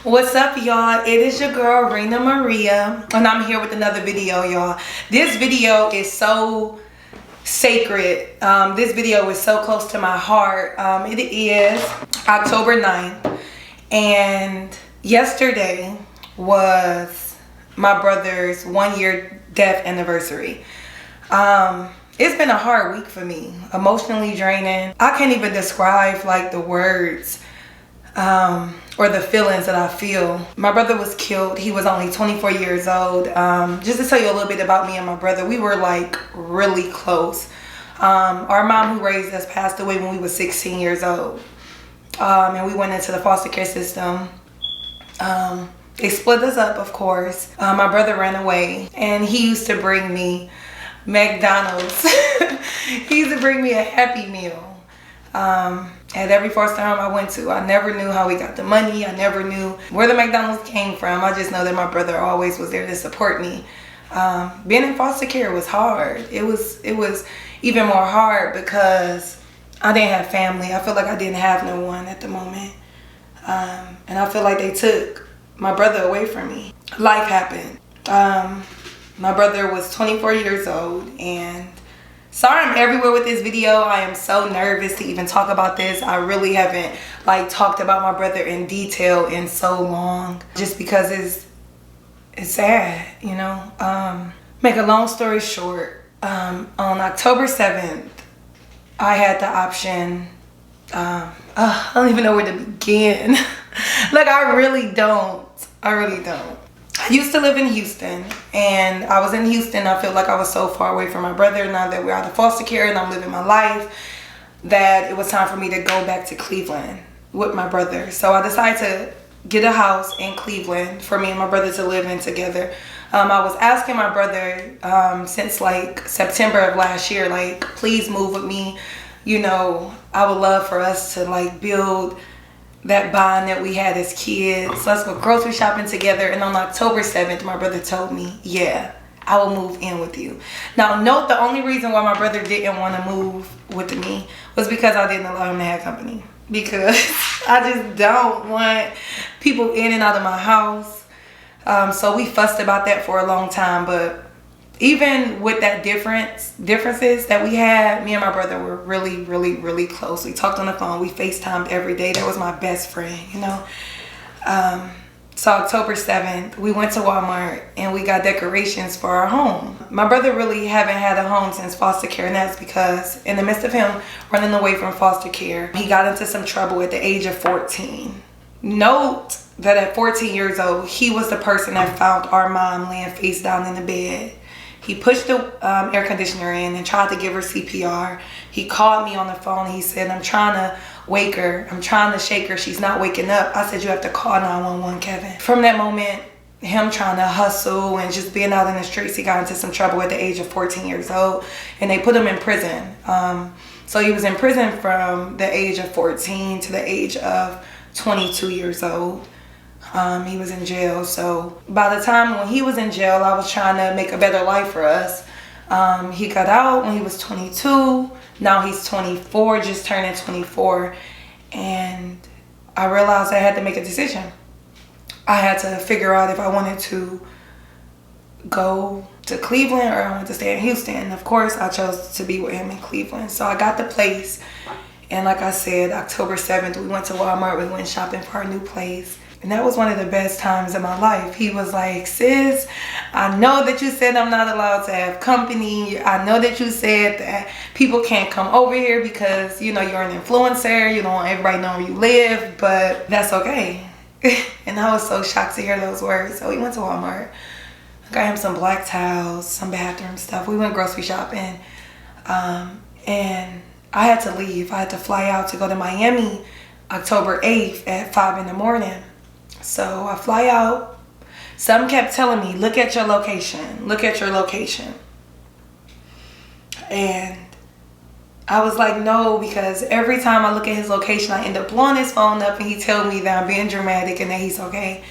What's up, y'all? It is your girl Rinah Maria, and I'm here with another video, y'all. This video is so sacred. This video is so close to my heart. It is October 9th, and yesterday was my brother's 1-year death anniversary. It's been a hard week for me, emotionally draining. I can't even describe like the words or the feelings that I feel. My brother was killed. He was only 24 years old. Just to tell you a little bit about me and my brother, we were like really close. Our mom who raised us passed away when we were 16 years old. And we went into the foster care system. They split us up, of course. My brother ran away, and he used to bring me McDonald's. He used to bring me a Happy Meal at every foster home I went to. I never knew how we got the money. I never knew where the McDonald's came from. I just know that my brother always was there to support me. Being in foster care was hard. It was even more hard because I didn't have family. I feel like I didn't have no one at the moment. And I feel like they took my brother away from me. Life happened. My brother was 24 years old, and sorry I'm everywhere with this video. I am so nervous to even talk about this. I really haven't like talked about my brother in detail in so long, just because it's sad, you know. Make a long story short, on October 7th, I had the option. I don't even know where to begin. Like, I really don't. I used to live in Houston, and I was in Houston. I felt like I was so far away from my brother now that we're out of foster care and I'm living my life, that it was time for me to go back to Cleveland with my brother. So I decided to get a house in Cleveland for me and my brother to live in together. I was asking my brother since like September of last year, like, please move with me. You know, I would love for us to like build that bond that we had as kids. Let's go grocery shopping together. And on October 7th, my brother told me, yeah, I will move in with you. Now, note, the only reason why my brother didn't want to move with me was because I didn't allow him to have company. Because I just don't want people in and out of my house. So we fussed about that for a long time. But even with that differences that we had, me and my brother were really, really, really close. We talked on the phone. We FaceTimed every day. That was my best friend, you know. So October 7th, we went to Walmart and we got decorations for our home. My brother really haven't had a home since foster care, and that's because in the midst of him running away from foster care, he got into some trouble at the age of 14. Note that at 14 years old, he was the person that found our mom laying face down in the bed. He pushed the air conditioner in and tried to give her CPR. He called me on the phone. He said, I'm trying to wake her. I'm trying to shake her. She's not waking up. I said, you have to call 911, Kevin. From that moment, him trying to hustle and just being out in the streets, he got into some trouble at the age of 14 years old, and they put him in prison. So he was in prison from the age of 14 to the age of 22 years old. He was in jail. So by the time when he was in jail, I was trying to make a better life for us. He got out when he was 22. Now he's 24, just turning 24. And I realized I had to make a decision. I had to figure out if I wanted to go to Cleveland or I wanted to stay in Houston. And of course, I chose to be with him in Cleveland. So I got the place. And like I said, October 7th, we went to Walmart. We went shopping for our new place. And that was one of the best times in my life. He was like, sis, I know that you said I'm not allowed to have company. I know that you said that people can't come over here because, you know, you're an influencer. You don't want everybody to know where you live, but that's okay. And I was so shocked to hear those words. So we went to Walmart. I got him some black towels, some bathroom stuff. We went grocery shopping. And I had to leave. I had to fly out to go to Miami October 8th at 5 in the morning. So I fly out. Some kept telling me, look at your location. Look at your location. And I was like, no, because every time I look at his location, I end up blowing his phone up and he tell me that I'm being dramatic and that he's okay.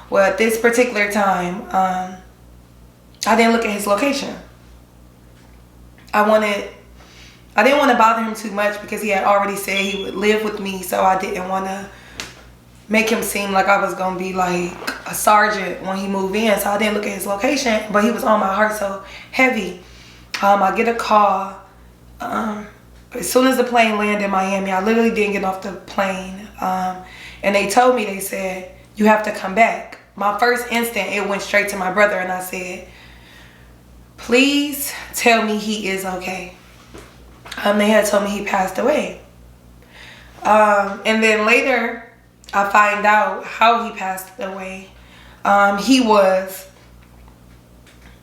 Well, at this particular time, I didn't look at his location. I didn't want to bother him too much because he had already said he would live with me, so I didn't want to make him seem like I was gonna be like a sergeant when he moved in. So I didn't look at his location, but he was on my heart so heavy. I get a call. As soon as the plane landed in Miami, I literally didn't get off the plane. And they told me, they said, you have to come back. My first instant, it went straight to my brother, and I said, please tell me he is okay. They had told me he passed away. And then later, I find out how he passed away. He was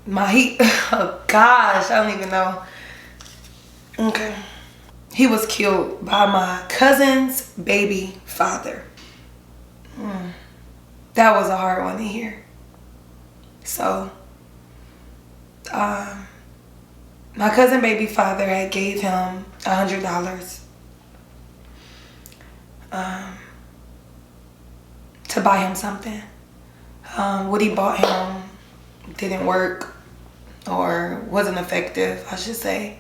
oh gosh, I don't even know. Okay. He was killed by my cousin's baby father. That was a hard one to hear. So, my cousin baby father had gave him $100 to buy him something. What he bought him didn't work, or wasn't effective, I should say.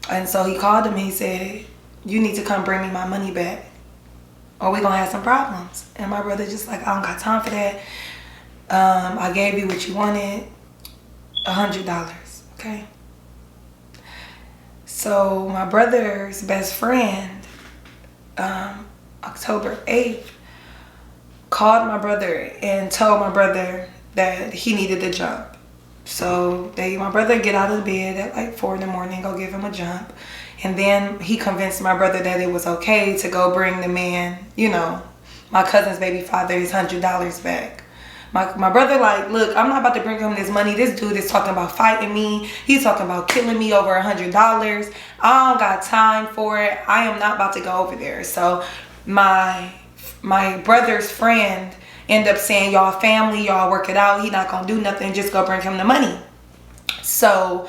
And so he called him and he said, you need to come bring me my money back, or we're gonna have some problems. And my brother just like, I don't got time for that. I gave you what you wanted, $100, okay? So my brother's best friend, October 8th, called my brother and told my brother that he needed to jump. So my brother get out of bed at like 4 in the morning, go give him a jump. And then he convinced my brother that it was okay to go bring the man, you know, my cousin's baby father, his $100 back. My brother like, look, I'm not about to bring him this money. This dude is talking about fighting me. He's talking about killing me over $100. I don't got time for it. I am not about to go over there. So my brother's friend ended up saying, y'all family, y'all work it out. He not gonna do nothing. Just go bring him the money. So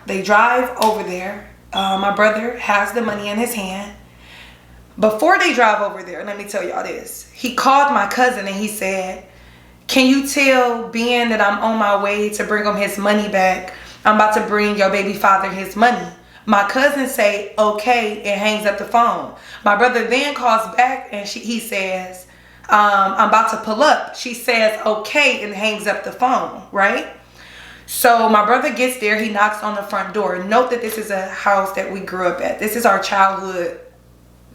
they drive over there. My brother has the money in his hand. Before they drive over there, let me tell y'all this. He called my cousin and he said, can you tell Ben that I'm on my way to bring him his money back? I'm about to bring your baby father his money. My cousin say, okay, and hangs up the phone. My brother then calls back and he says, I'm about to pull up. She says, okay, and hangs up the phone, right? So my brother gets there. He knocks on the front door. Note that this is a house that we grew up at. This is our childhood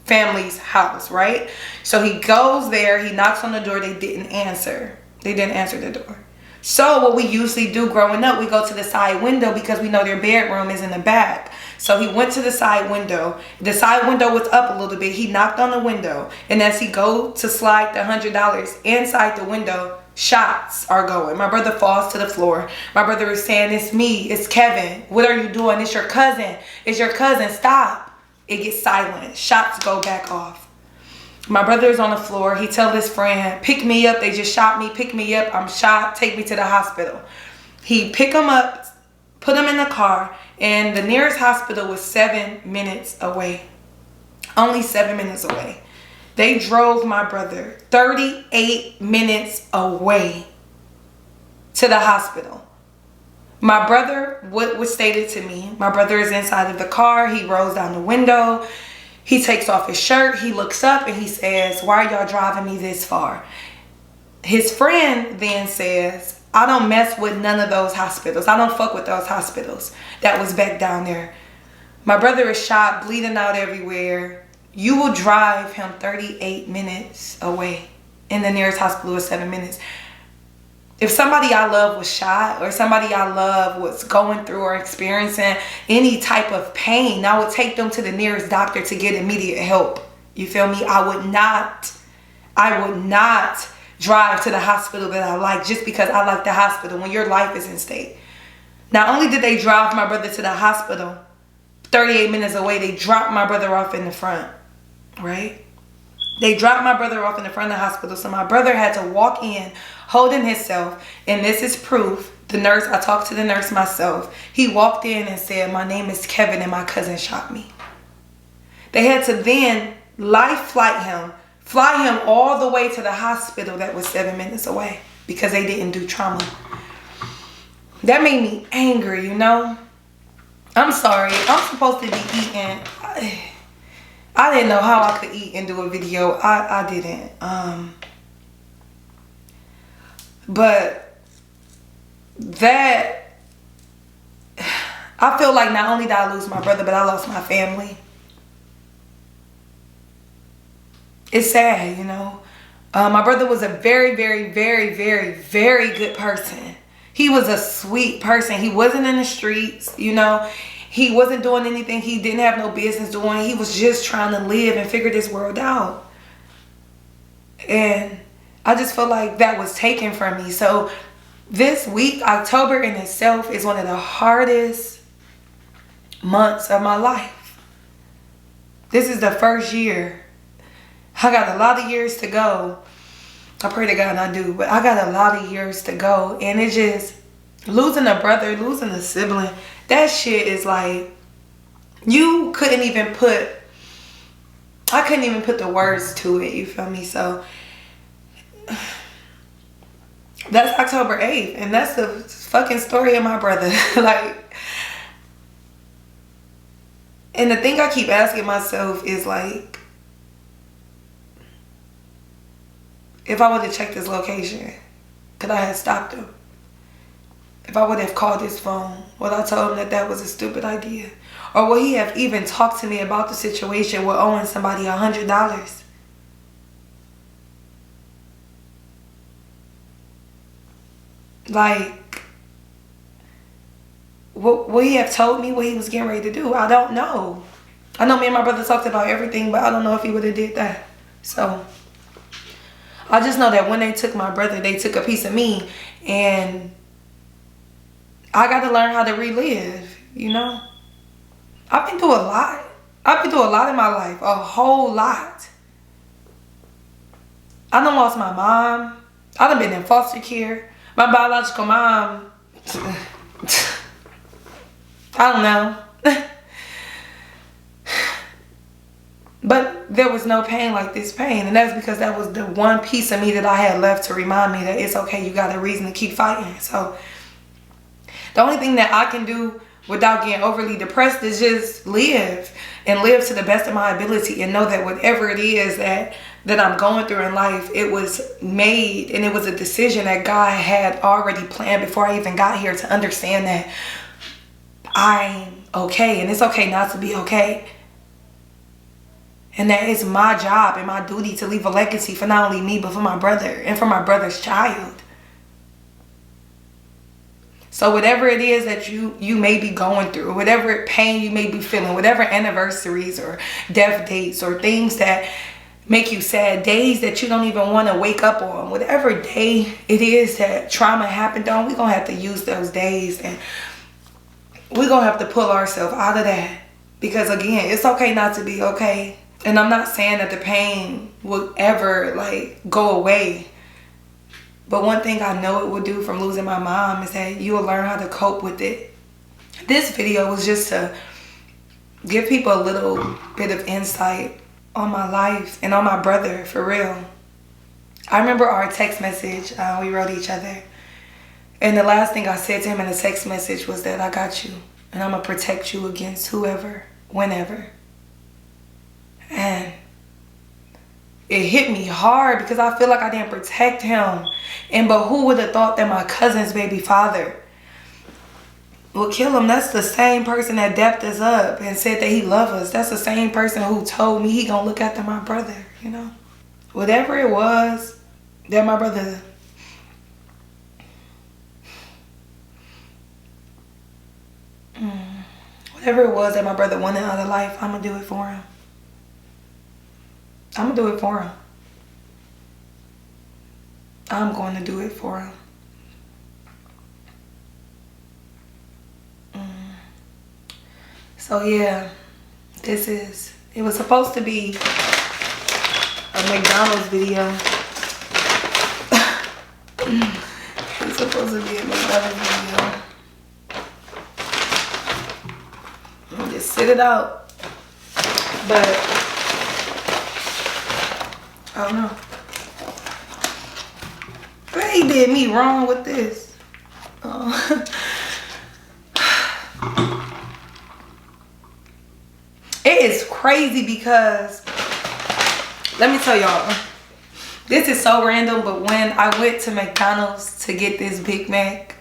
family's house, right? So he goes there. He knocks on the door. They didn't answer. They didn't answer the door. So what we usually do growing up, we go to the side window because we know their bedroom is in the back. So he went to the side window. The side window was up a little bit. He knocked on the window. And as he go to slide the $100 inside the window, shots are going. My brother falls to the floor. My brother is saying, it's me. It's Kevin. What are you doing? It's your cousin. It's your cousin. Stop. It gets silent. Shots go back off. My brother is on the floor. He tells his friend, pick me up. They just shot me. Pick me up. I'm shot. Take me to the hospital. He pick him up, put him in the car, and the nearest hospital was 7 minutes away. Only 7 minutes away. They drove my brother 38 minutes away to the hospital. My brother, what was stated to me, my brother is inside of the car. He rolls down the window. He takes off his shirt. He looks up and he says, why are y'all driving me this far? His friend then says, I don't mess with none of those hospitals. I don't fuck with those hospitals that was back down there. My brother is shot, bleeding out everywhere. You will drive him 38 minutes away. In the nearest hospital was 7 minutes. If somebody I love was shot, or somebody I love was going through or experiencing any type of pain, I would take them to the nearest doctor to get immediate help. You feel me? I would not drive to the hospital that I like just because I like the hospital when your life is in stake. Not only did they drive my brother to the hospital 38 minutes away, they dropped my brother off in the front, right? They dropped my brother off in the front of the hospital. So my brother had to walk in holding himself. And this is proof. The nurse, I talked to the nurse myself. He walked in and said, my name is Kevin and my cousin shot me. They had to then fly him all the way to the hospital that was 7 minutes away because they didn't do trauma. That made me angry, you know. I'm sorry. I'm supposed to be eating. I didn't know how I could eat and do a video. I didn't. But that, I feel like not only did I lose my brother, but I lost my family. It's sad, you know. My brother was a very, very, very, very, very good person. He was a sweet person. He wasn't in the streets, you know. He wasn't doing anything he didn't have no business doing. He was just trying to live and figure this world out. And I just feel like that was taken from me. So this week, October in itself, is one of the hardest months of my life. This is the first year. I got a lot of years to go. I pray to God I do, but I got a lot of years to go. And it's just losing a brother, losing a sibling, that shit is like, you couldn't even put, I couldn't even put the words to it, you feel me? So that's October 8th, and that's the fucking story of my brother. Like, and the thing I keep asking myself is like, if I would have checked his location, could I have stopped him? If I would have called his phone, would I told him that that was a stupid idea? Or would he have even talked to me about the situation with owing somebody $100? Like, would he have told me what he was getting ready to do? I don't know. I know me and my brother talked about everything, but I don't know if he would have did that. So I just know that when they took my brother, they took a piece of me, and I got to learn how to relive, you know? I've been through a lot. I've been through a lot in my life, a whole lot. I done lost my mom. I done been in foster care. My biological mom, I don't know. But there was no pain like this pain. And that's because that was the one piece of me that I had left to remind me that it's okay, you got a reason to keep fighting. So the only thing that I can do without getting overly depressed is just live. And live to the best of my ability. And know that whatever it is that I'm going through in life, it was made and it was a decision that God had already planned before I even got here, to understand that I'm okay. And it's okay not to be okay. And that it's my job and my duty to leave a legacy for not only me, but for my brother and for my brother's child. So whatever it is that you may be going through, whatever pain you may be feeling, whatever anniversaries or death dates or things that make you sad, days that you don't even want to wake up on, whatever day it is that trauma happened on, we're going to have to use those days, and we're going to have to pull ourselves out of that. Because again, it's okay not to be okay. And I'm not saying that the pain will ever like go away. But one thing I know it will do from losing my mom is that you will learn how to cope with it. This video was just to give people a little bit of insight on my life and on my brother, for real. I remember our text message, we wrote each other. And the last thing I said to him in the text message was that I got you. And I'm going to protect you against whoever, whenever. And it hit me hard because I feel like I didn't protect him. But who would have thought that my cousin's baby father would kill him? That's the same person that dapped us up and said that he loved us. That's the same person who told me he gonna look after my brother, you know? Whatever it was that my brother... Whatever it was that my brother wanted out of life, I'm gonna do it for him. I'm gonna do it for him. I'm going to do it for him. So yeah, it was supposed to be a McDonald's video. It's supposed to be a McDonald's video. I'll just sit it out. But I don't know. They did me wrong with this. It is crazy because, let me tell y'all, this is so random, but when I went to McDonald's to get this Big Mac,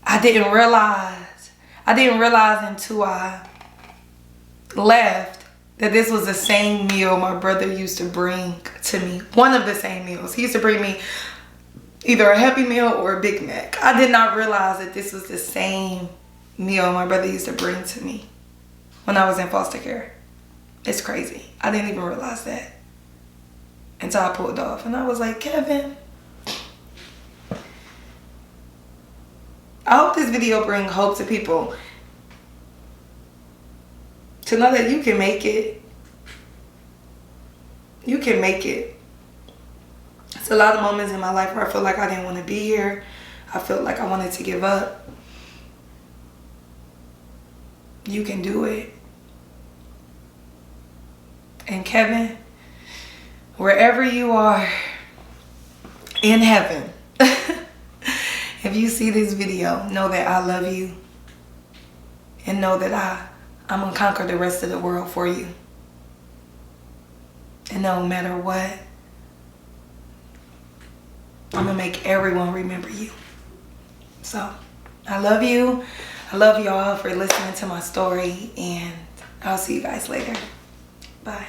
I didn't realize until I left that this was the same meal my brother used to bring to me. One of the same meals. He used to bring me either a Happy Meal or a Big Mac. I did not realize that this was the same meal my brother used to bring to me when I was in foster care. It's crazy. I didn't even realize that until I pulled off. And I was like, Kevin, I hope this video brings hope to people to know that you can make it. You can make it. It's a lot of moments in my life where I feel like I didn't want to be here. I felt like I wanted to give up. You can do it. And Kevin, wherever you are in heaven, if you see this video, know that I love you. And know that I'm going to conquer the rest of the world for you. And no matter what, I'm going to make everyone remember you. So, I love you. I love y'all for listening to my story. And I'll see you guys later. Bye.